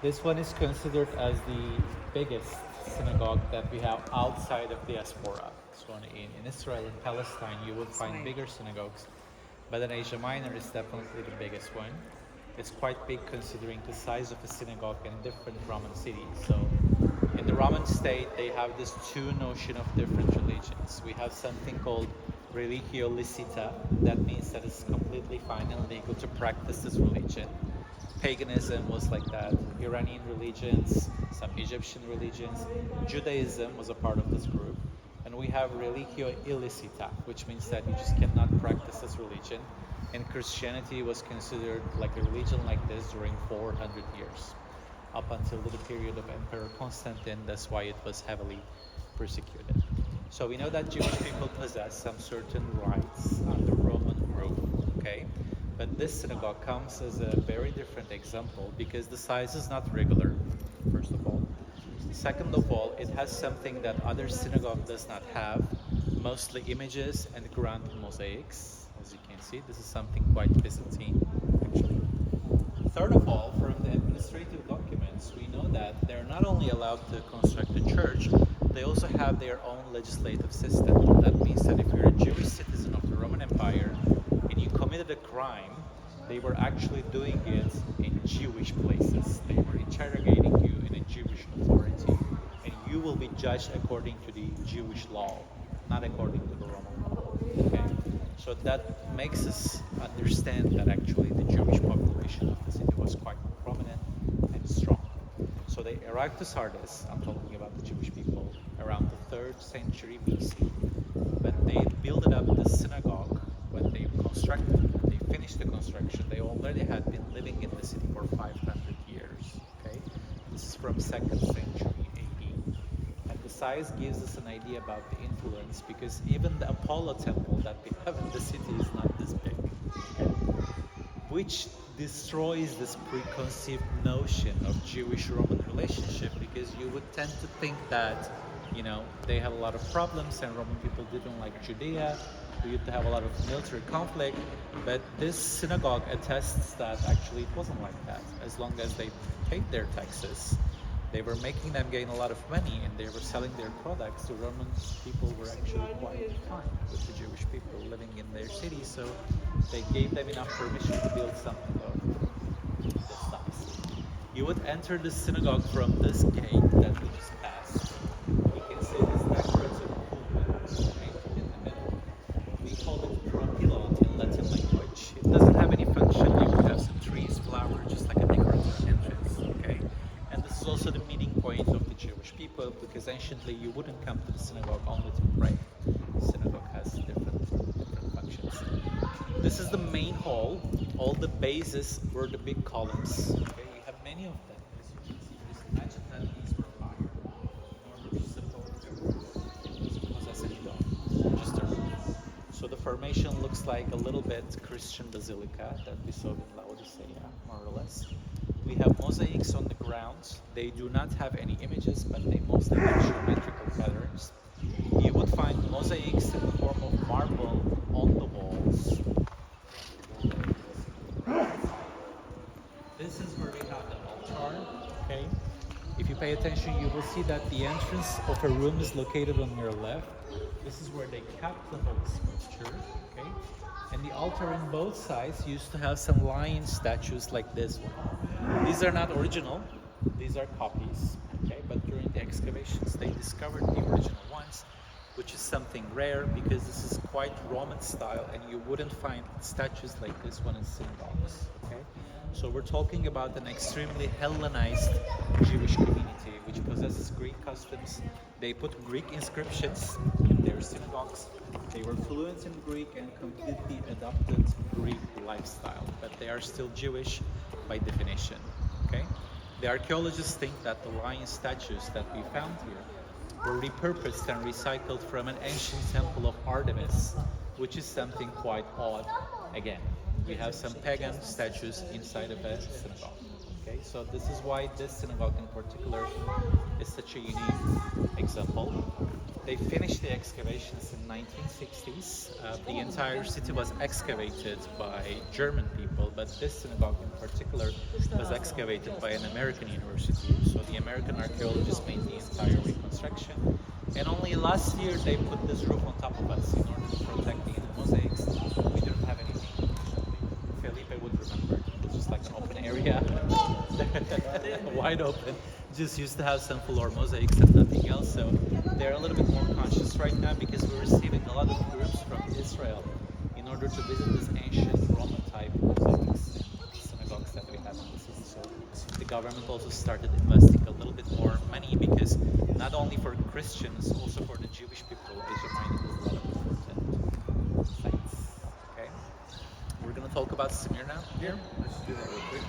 This one is considered as the biggest synagogue that we have outside of diaspora. So in Israel and Palestine, you will find Right. bigger synagogues, but in Asia Minor is definitely the biggest one. It's quite big considering the size of a synagogue in different Roman cities. So in the Roman state, they have this two notion of different religions. We have something called religio licita. That means that it's completely fine and legal to practice this religion. Paganism was like that. Iranian religions, some Egyptian religions. Judaism was a part of this group. And we have religio illicita, which means that you just cannot practice this religion. And Christianity was considered like a religion like this during 400 years, up until the period of Emperor Constantine. That's why it was heavily persecuted. So we know that Jewish people possess some certain rights under Roman rule, okay? But this synagogue comes as a very different example because the size is not regular, first of all. Second of all, it has something that other synagogue does not have, mostly images and grand mosaics. As you can see, this is something quite Byzantine, actually. Third of all, from the administrative documents, we know that they're not only allowed to construct a church, they also have their own legislative system. That means that if you're a Jewish citizen of the Roman Empire and you committed a crime, they were actually doing it in Jewish places. They were interrogating you in a Jewish authority, and you will be judged according to the Jewish law, not according to the Roman law. Okay? So that makes us understand that actually the Jewish population of the city was quite prominent and strong. So they arrived to Sardis, I'm talking about the Jewish people, around the 3rd century BC. When they built up the synagogue, when they finished the construction, they already had been living in the city for 500 years. Okay, this is from 2nd century AD. And the size gives us an idea about the influence because even the Apollo temple that we have in the city is not this big. Okay? Which destroys this preconceived notion of Jewish-Roman relationship because you would tend to think that, they had a lot of problems and Roman people didn't like Judea. We used to have a lot of military conflict, but this synagogue attests that actually it wasn't like that. As long as they paid their taxes, they were making them gain a lot of money and they were selling their products. The Roman people were actually quite fine with the Jewish people living in their city, so they gave them enough permission to build something of this size. You would enter the synagogue from this gate that we just passed. You can see this decorative pulpit painted in the middle. We call it propylon in Latin language. It doesn't have any function. You could have some trees, flowers, just like a decorative entrance. Okay, and this is also the meeting point of the Jewish people because anciently you wouldn't come to the synagogue only to pray. The synagogue has different functions. This is the main hall. All the bases were the big columns. Okay, you have many of them. As you can see, just imagine that these were higher in order to support the roof. It doesn't possess any dome, just a roof. So the formation looks like a little bit Christian basilica that we saw in Laodicea, more or less. We have mosaics on the ground. They do not have any images, but they mostly have geometrical patterns. You would find mosaics in the form of marble on the walls. This is where we have the altar, okay? If you pay attention, you will see that the entrance of a room is located on your left. This is where they kept the Holy Scripture, okay? And the altar on both sides used to have some lion statues like this one. These are not original, these are copies, okay? But during the excavations, they discovered the original ones, which is something rare because this is quite Roman style and you wouldn't find statues like this one in synagogues, okay? So we're talking about an extremely Hellenized Jewish community which possesses Greek customs. They put Greek inscriptions in their synagogues. They were fluent in Greek and completely adopted Greek lifestyle, but they are still Jewish by definition, okay? The archaeologists think that the lion statues that we found here were repurposed and recycled from an ancient temple of Artemis, which is something quite odd. Again, we have some pagan statues inside of a synagogue. Okay, so this is why this synagogue in particular is such a unique example. They finished the excavations in 1960s. The entire city was excavated by German people. people, but this synagogue in particular was excavated by an American university. So the American archaeologists made the entire reconstruction. And only last year they put this roof on top of us in order to protect the inner mosaics. We didn't have anything. Felipe would remember. It was just like an open area, wide open. Just used to have some floor mosaics and nothing else. So they're a little bit more conscious right now because we're receiving a lot of groups from Israel in order to visit this ancient Roman type mosaics and synagogues that we have in the city. So the government also started investing a little bit more money because not only for Christians, also for the Jewish people, Asia Minor is a lot of important sites. Okay, we're gonna talk about Smyrna here. Let's do that real quick.